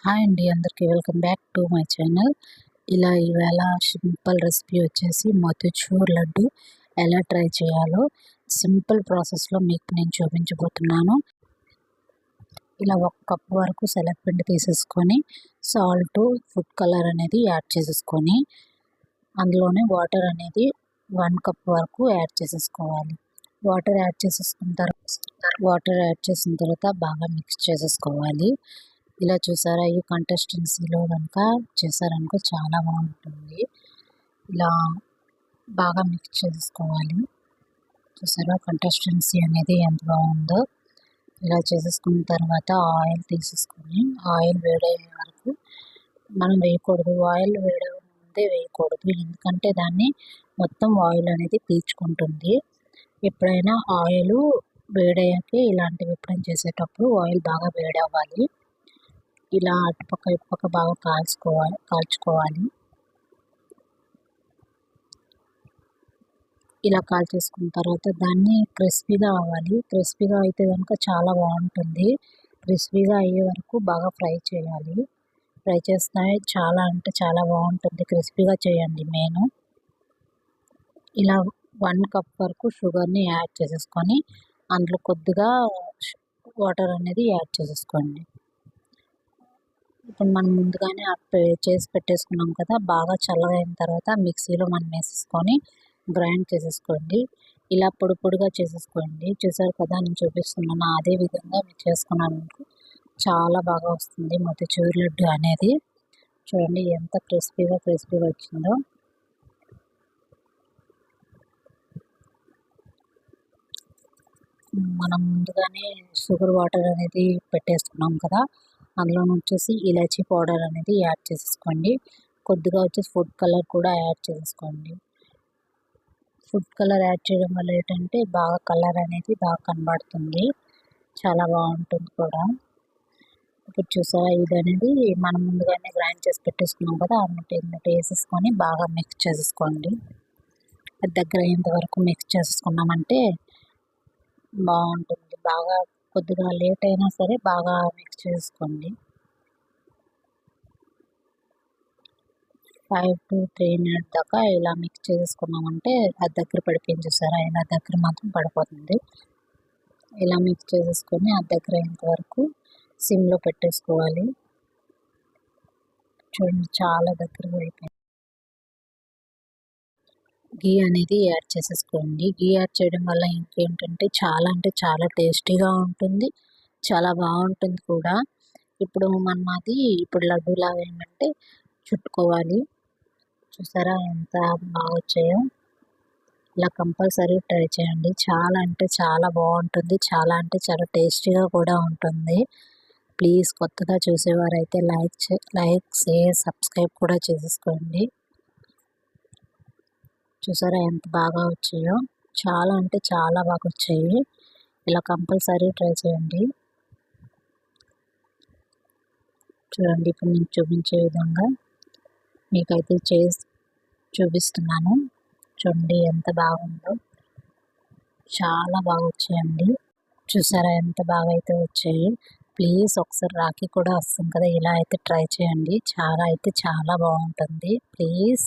Hi అండి, అందరికీ welcome back to my channel. ఇవాళ సింపుల్ రెసిపీ వచ్చేసి మోతీచూర్ లడ్డు ఎలా ట్రై చేయాలో సింపుల్ ప్రాసెస్లో మీకు నేను చూపించబోతున్నాను. ఇలా 1 కప్ వరకు శనగపిండి తీసేసుకొని సాల్ట్, ఫుడ్ కలర్ అనేది యాడ్ చేసేసుకొని అందులోనే వాటర్ అనేది 1 కప్ వరకు యాడ్ చేసేసుకోవాలి. వాటర్ యాడ్ చేసిన తర్వాత బాగా మిక్స్ చేసేసుకోవాలి. ఇలా చూసారా, ఈ కంటెస్టెన్సీలో కనుక చేశారనుకో చాలా బాగుంటుంది. ఇలా బాగా మిక్స్ చేసుకోవాలి. చూసారా కంటెస్టెన్సీ అనేది ఎంత బాగుందో. ఇలా చేసేసుకున్న తర్వాత ఆయిల్ తీసేసుకొని ఆయిల్ వేడయ్యే వరకు మనం వేయకూడదు. ఆయిల్ వేడే ముందే వేయకూడదు, ఎందుకంటే దాన్ని మొత్తం ఆయిల్ అనేది పీల్చుకుంటుంది. ఎప్పుడైనా ఆయిల్ వేడయ్యాకే ఇలాంటివి ఎప్పుడైనా చేసేటప్పుడు ఆయిల్ బాగా వేడవ్వాలి. ఇలా అటుపక్క ఇటుపక్క బాగా కాల్చుకోవాలి. ఇలా కాల్చేసుకున్న తర్వాత దాన్ని క్రిస్పీగా అవ్వాలి. క్రిస్పీగా అయితే కనుక చాలా బాగుంటుంది. క్రిస్పీగా అయ్యే వరకు బాగా ఫ్రై చేయాలి. ఫ్రై చేస్తే చాలా అంటే చాలా బాగుంటుంది. క్రిస్పీగా చేయండి మెయిన్. ఇలా 1 కప్ వరకు షుగర్ని యాడ్ చేసేసుకొని అందులో కొద్దిగా వాటర్ అనేది యాడ్ చేసేసుకోండి. ఇప్పుడు మనం ముందుగానే చేసి పెట్టేసుకున్నాం కదా, బాగా చల్లగా అయిన తర్వాత మిక్సీలో మనం వేసేసుకొని గ్రైండ్ చేసేసుకోండి. ఇలా పొడి పొడిగా చేసేసుకోండి. చూసారు కదా, నేను చూపిస్తున్నాను అదే విధంగా మీరు చేసుకున్నాను చాలా బాగా వస్తుంది మోతీచూర్ లడ్డు అనేది. చూడండి ఎంత క్రిస్పీగా వచ్చిందో. మనం ముందుగానే షుగర్ వాటర్ అనేది పెట్టేసుకున్నాం కదా, అందులో వచ్చేసి ఇలాచీ పౌడర్ అనేది యాడ్ చేసేసుకోండి. కొద్దిగా వచ్చేసి ఫుడ్ కలర్ కూడా యాడ్ చేసేసుకోండి. ఫుడ్ కలర్ యాడ్ చేయడం వల్ల ఏంటంటే బాగా కలర్ అనేది బాగా కనబడుతుంది, చాలా బాగుంటుంది కూడా. ఇప్పుడు చూసారా, ఇది అనేది మనం ముందుగానే గ్రైండ్ చేసి పెట్టేసుకున్నాం కదా, అన్నట్టు వేసేసుకొని బాగా మిక్స్ చేసేసుకోండి. దగ్గర అయ్యేంత వరకు మిక్స్ చేసేసుకున్నామంటే బాగుంటుంది. బాగా కొద్దిగా లేట్ అయినా సరే బాగా మిక్స్ చేసుకోండి. 5 to 3 minutes దాకా ఇలా మిక్స్ చేసుకున్నామంటే అది దగ్గర పడిపోయింది. చూసారా, ఇలా దగ్గర మాత్రం పడిపోతుంది. ఇలా మిక్స్ చేసేసుకొని అది దగ్గర అయ్యేంత వరకు సిమ్లో పెట్టేసుకోవాలి. చూడండి చాలా దగ్గరగా అయిపోయింది. గీ అనేది యాడ్ చేసేసుకోండి. గీ యాడ్ చేయడం వల్ల ఇంకేంటంటే చాలా అంటే చాలా టేస్టీగా ఉంటుంది, చాలా బాగుంటుంది కూడా. ఇప్పుడు మనం ఇప్పుడు లడ్డూలాగా ఏంటంటే చుట్టుకోవాలి. చూసారా ఎంత బాగా వచ్చాయో. ఇలా కంపల్సరీ ట్రై చేయండి. చాలా అంటే చాలా బాగుంటుంది, చాలా అంటే చాలా టేస్టీగా కూడా ఉంటుంది. ప్లీజ్ కొత్తగా చూసేవారైతే లైక్ షేర్ సబ్స్క్రైబ్ కూడా చేసేసుకోండి. చూసారా ఎంత బాగా వచ్చాయో. చాలా అంటే చాలా బాగా వచ్చాయి. ఇలా కంపల్సరీ ట్రై చేయండి. చూడండి, ఇప్పుడు నేను చూపించే విధంగా మీకైతే చేసి చూపిస్తున్నాను. చూడండి ఎంత బాగుందో, చాలా బాగా వచ్చాయండి. చూసారా ఎంత బాగా అయితే వచ్చాయి. ప్లీజ్ ఒకసారి రాఖీ కూడా వస్తుంది కదా, ఇలా అయితే ట్రై చేయండి. చాలా అయితే చాలా బాగుంటుంది. ప్లీజ్